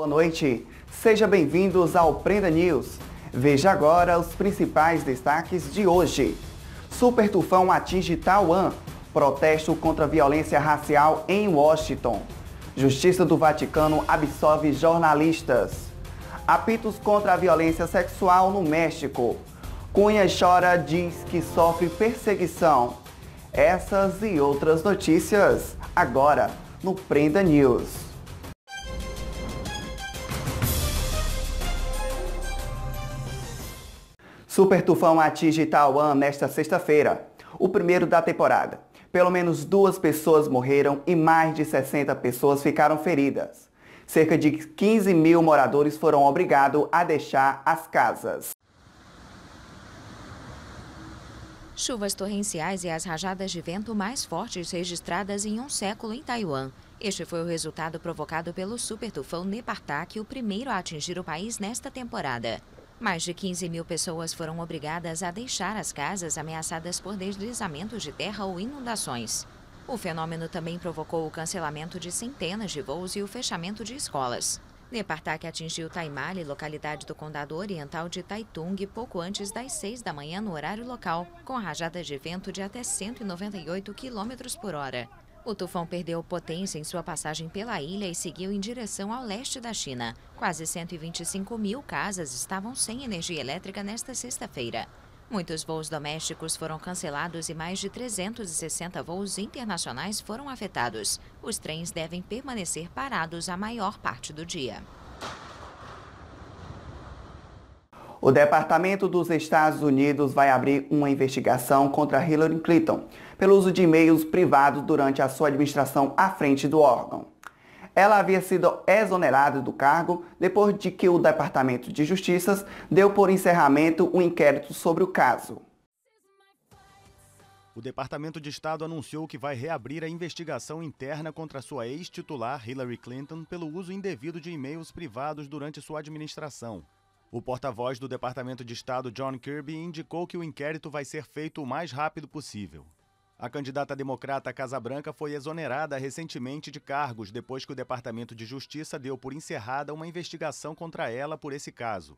Boa noite, sejam bem-vindos ao Prenda News. Veja agora os principais destaques de hoje. Super tufão atinge Taiwan. Protesto contra a violência racial em Washington. Justiça do Vaticano absolve jornalistas. Apitos contra a violência sexual no México. Cunha chora, diz que sofre perseguição. Essas e outras notícias agora no Prenda News. Super tufão atinge Taiwan nesta sexta-feira, o primeiro da temporada. Pelo menos 2 pessoas morreram e mais de 60 pessoas ficaram feridas. Cerca de 15 mil moradores foram obrigados a deixar as casas. Chuvas torrenciais e as rajadas de vento mais fortes registradas em um século em Taiwan. Este foi o resultado provocado pelo super tufão Nepartak, o primeiro a atingir o país nesta temporada. Mais de 15 mil pessoas foram obrigadas a deixar as casas ameaçadas por deslizamentos de terra ou inundações. O fenômeno também provocou o cancelamento de centenas de voos e o fechamento de escolas. Nepartak atingiu Taimale, localidade do condado oriental de Taitung, pouco antes das 6 da manhã no horário local, com rajadas de vento de até 198 km por hora. O tufão perdeu potência em sua passagem pela ilha e seguiu em direção ao leste da China. Quase 125 mil casas estavam sem energia elétrica nesta sexta-feira. Muitos voos domésticos foram cancelados e mais de 360 voos internacionais foram afetados. Os trens devem permanecer parados a maior parte do dia. O Departamento dos Estados Unidos vai abrir uma investigação contra Hillary Clinton pelo uso de e-mails privados durante a sua administração à frente do órgão. Ela havia sido exonerada do cargo depois de que o Departamento de Justiça deu por encerramento um inquérito sobre o caso. O Departamento de Estado anunciou que vai reabrir a investigação interna contra sua ex-titular Hillary Clinton pelo uso indevido de e-mails privados durante sua administração. O porta-voz do Departamento de Estado, John Kirby, indicou que o inquérito vai ser feito o mais rápido possível. A candidata democrata à Casa Branca foi exonerada recentemente de cargos depois que o Departamento de Justiça deu por encerrada uma investigação contra ela por esse caso.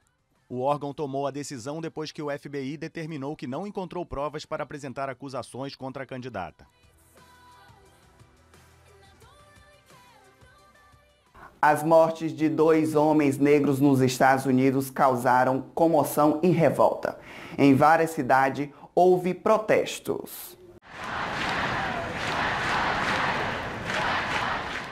O órgão tomou a decisão depois que o FBI determinou que não encontrou provas para apresentar acusações contra a candidata. As mortes de 2 homens negros nos Estados Unidos causaram comoção e revolta. Em várias cidades houve protestos.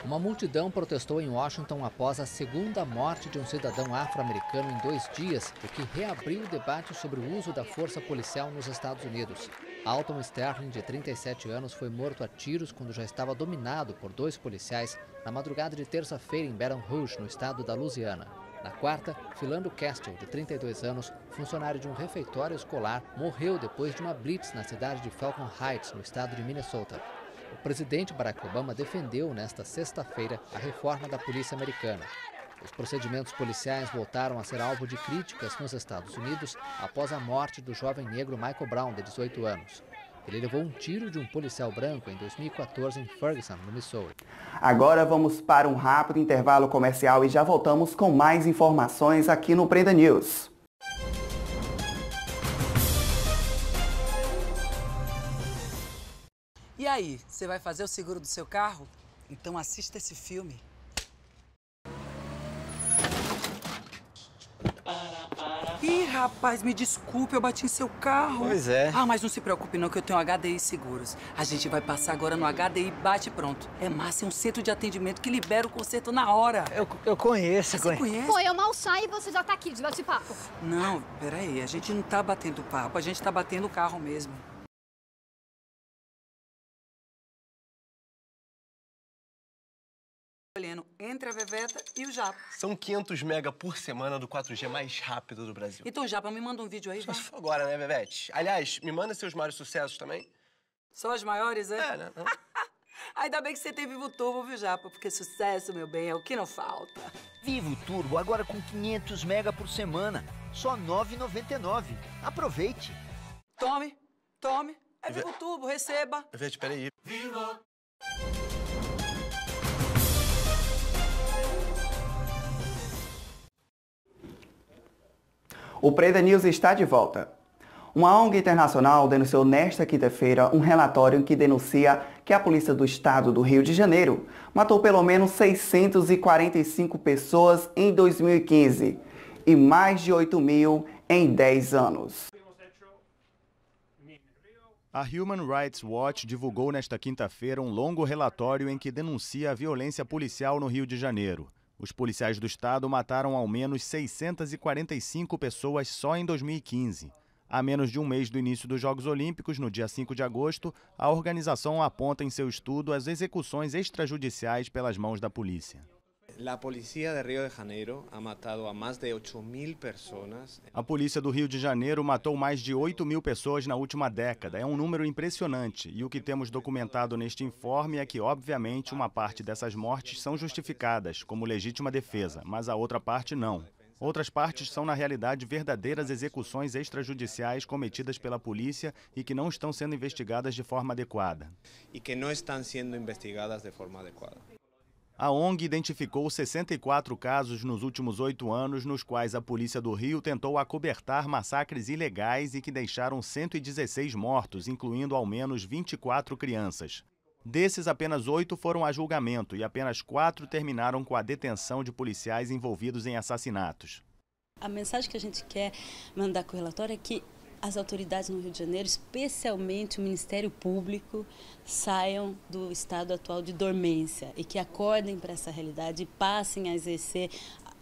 Uma multidão protestou em Washington após a segunda morte de um cidadão afro-americano em 2 dias, o que reabriu o debate sobre o uso da força policial nos Estados Unidos. Alton Sterling, de 37 anos, foi morto a tiros quando já estava dominado por 2 policiais na madrugada de terça-feira em Baton Rouge, no estado da Louisiana. Na quarta, Philando Castile, de 32 anos, funcionário de um refeitório escolar, morreu depois de uma blitz na cidade de Falcon Heights, no estado de Minnesota. O presidente Barack Obama defendeu nesta sexta-feira a reforma da polícia americana. Os procedimentos policiais voltaram a ser alvo de críticas nos Estados Unidos após a morte do jovem negro Michael Brown, de 18 anos. Ele levou um tiro de um policial branco em 2014 em Ferguson, no Missouri. Agora vamos para um rápido intervalo comercial e já voltamos com mais informações aqui no Prenda News. E aí, você vai fazer o seguro do seu carro? Então assista esse filme. Ih, rapaz, me desculpe, eu bati em seu carro. Pois é. Ah, mas não se preocupe não, que eu tenho HDI Seguros. A gente vai passar agora no HDI Bate Pronto. É massa, é um centro de atendimento que libera o conserto na hora. Eu conheço, Você conhece? Pô, eu mal saio e você já tá aqui de bate-papo. Não, peraí, a gente não tá batendo papo, a gente tá batendo o carro mesmo. Escolhendo entre a Veveta e o Japa. São 500 mega por semana do 4G mais rápido do Brasil. Então, Japa, me manda um vídeo aí, vai. Só agora, né, Vevete? Aliás, me manda seus maiores sucessos também. Só os maiores, é? É, né? Ainda bem que você tem Vivo Turbo, viu, Japa? Porque sucesso, meu bem, é o que não falta. Vivo Turbo agora com 500 mega por semana. Só R$ 9,99. Aproveite. Tome. É Vivo Turbo, receba. Vevete, peraí. O Prenda News está de volta. Uma ONG internacional denunciou nesta quinta-feira um relatório que denuncia que a Polícia do Estado do Rio de Janeiro matou pelo menos 645 pessoas em 2015 e mais de 8.000 em 10 anos. A Human Rights Watch divulgou nesta quinta-feira um longo relatório em que denuncia a violência policial no Rio de Janeiro. Os policiais do estado mataram ao menos 645 pessoas só em 2015. A menos de um mês do início dos Jogos Olímpicos, no dia 5 de agosto, a organização aponta em seu estudo as execuções extrajudiciais pelas mãos da polícia. A polícia de Rio de Janeiro ha matado a mais de 8.000 pessoas. A polícia do Rio de Janeiro matou mais de 8.000 pessoas na última década. É um número impressionante. E o que temos documentado neste informe é que, obviamente, uma parte dessas mortes são justificadas, como legítima defesa, mas a outra parte não. Outras partes são, na realidade, verdadeiras execuções extrajudiciais cometidas pela polícia e que não estão sendo investigadas de forma adequada. E que não estão sendo investigadas de forma adequada. A ONG identificou 64 casos nos últimos 8 anos, nos quais a Polícia do Rio tentou acobertar massacres ilegais e que deixaram 116 mortos, incluindo ao menos 24 crianças. Desses, apenas 8 foram a julgamento e apenas 4 terminaram com a detenção de policiais envolvidos em assassinatos. A mensagem que a gente quer mandar com o relatório é que as autoridades no Rio de Janeiro, especialmente o Ministério Público, saiam do estado atual de dormência e que acordem para essa realidade e passem a exercer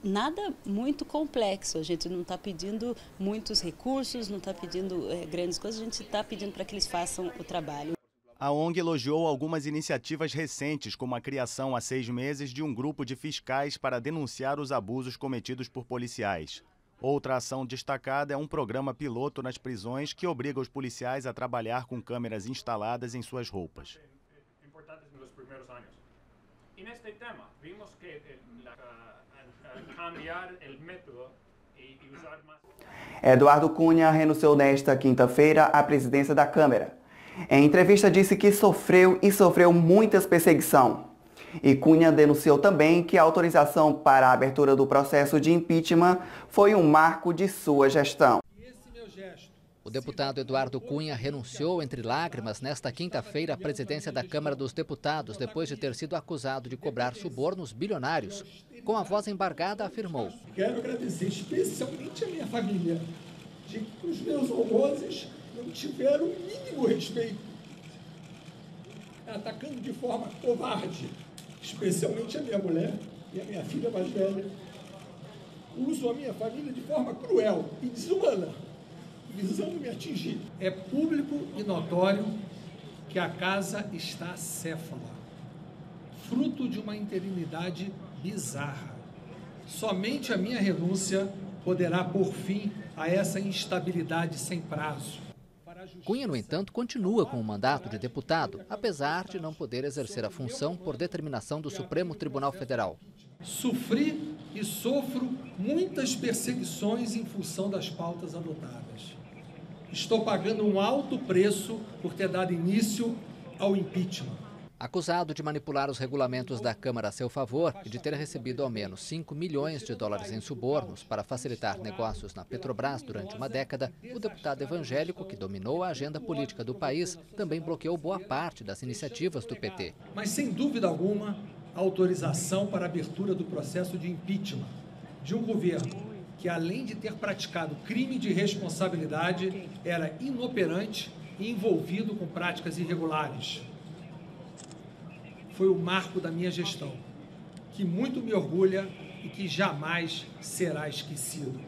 nada muito complexo. A gente não está pedindo muitos recursos, não está pedindo grandes coisas, a gente está pedindo para que eles façam o trabalho. A ONG elogiou algumas iniciativas recentes, como a criação há 6 meses de um grupo de fiscais para denunciar os abusos cometidos por policiais. Outra ação destacada é um programa piloto nas prisões que obriga os policiais a trabalhar com câmeras instaladas em suas roupas. Eduardo Cunha renunciou nesta quinta-feira à presidência da Câmara. Em entrevista disse que sofreu muitas perseguições. E Cunha denunciou também que a autorização para a abertura do processo de impeachment foi um marco de sua gestão. O deputado Eduardo Cunha renunciou entre lágrimas nesta quinta-feira à presidência da Câmara dos Deputados, depois de ter sido acusado de cobrar subornos bilionários. Com a voz embargada, afirmou: Quero agradecer especialmente a minha família, de que os meus algozes não tiveram o mínimo respeito, atacando de forma covarde, especialmente a minha mulher e a minha filha mais velha. Usam a minha família de forma cruel e desumana, visando me atingir. É público e notório que a casa está acéfala, fruto de uma interinidade bizarra. Somente a minha renúncia poderá pôr fim a essa instabilidade sem prazo. Cunha, no entanto, continua com o mandato de deputado, apesar de não poder exercer a função por determinação do Supremo Tribunal Federal. Sofri e sofro muitas perseguições em função das pautas adotadas. Estou pagando um alto preço por ter dado início ao impeachment. Acusado de manipular os regulamentos da Câmara a seu favor e de ter recebido ao menos 5 milhões de dólares em subornos para facilitar negócios na Petrobras durante uma década, o deputado evangélico, que dominou a agenda política do país, também bloqueou boa parte das iniciativas do PT. Mas, sem dúvida alguma, a autorização para a abertura do processo de impeachment de um governo que, além de ter praticado crime de responsabilidade, era inoperante e envolvido com práticas irregulares. Foi o marco da minha gestão, que muito me orgulha e que jamais será esquecido.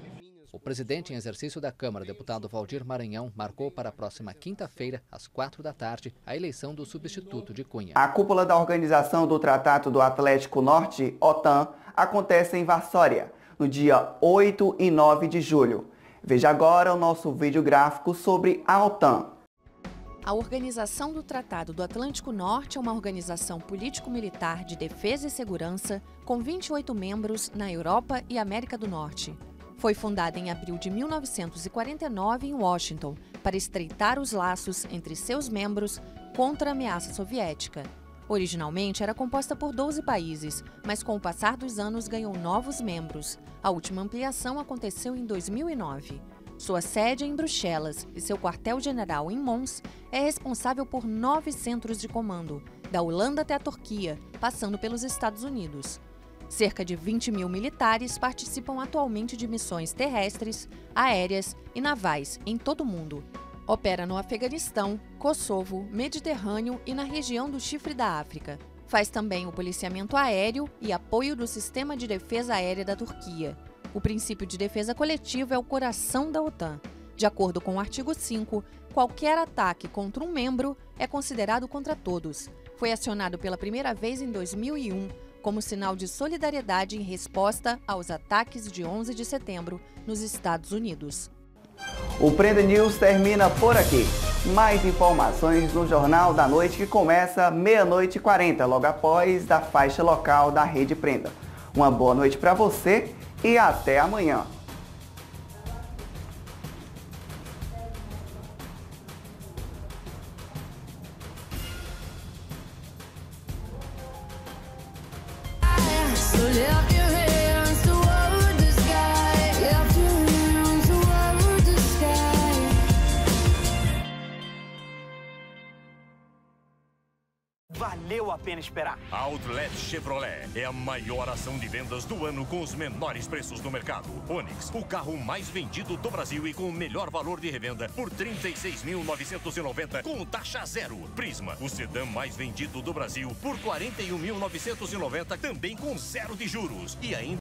O presidente em exercício da Câmara, deputado Valdir Maranhão, marcou para a próxima quinta-feira, às 4h, a eleição do substituto de Cunha. A cúpula da Organização do Tratado do Atlântico Norte, OTAN, acontece em Varsóvia, no dia 8 e 9 de julho. Veja agora o nosso vídeo gráfico sobre a OTAN. A Organização do Tratado do Atlântico Norte é uma organização político-militar de defesa e segurança com 28 membros na Europa e América do Norte. Foi fundada em abril de 1949 em Washington para estreitar os laços entre seus membros contra a ameaça soviética. Originalmente era composta por 12 países, mas com o passar dos anos ganhou novos membros. A última ampliação aconteceu em 2009. Sua sede é em Bruxelas e seu quartel-general em Mons é responsável por 9 centros de comando, da Holanda até a Turquia, passando pelos Estados Unidos. Cerca de 20 mil militares participam atualmente de missões terrestres, aéreas e navais em todo o mundo. Opera no Afeganistão, Kosovo, Mediterrâneo e na região do Chifre da África. Faz também o policiamento aéreo e apoio do Sistema de Defesa Aérea da Turquia. O princípio de defesa coletiva é o coração da OTAN. De acordo com o artigo 5, qualquer ataque contra um membro é considerado contra todos. Foi acionado pela primeira vez em 2001, como sinal de solidariedade em resposta aos ataques de 11 de setembro nos Estados Unidos. O Prenda News termina por aqui. Mais informações no Jornal da Noite, que começa 00:40, logo após da faixa local da Rede Prenda. Uma boa noite para você e até amanhã. Valeu a pena esperar. A Outlet Chevrolet é a maior ação de vendas do ano com os menores preços do mercado. Onix, o carro mais vendido do Brasil e com o melhor valor de revenda por R$ 36.990 com taxa zero. Prisma, o sedã mais vendido do Brasil por R$ 41.990 também com zero de juros. E ainda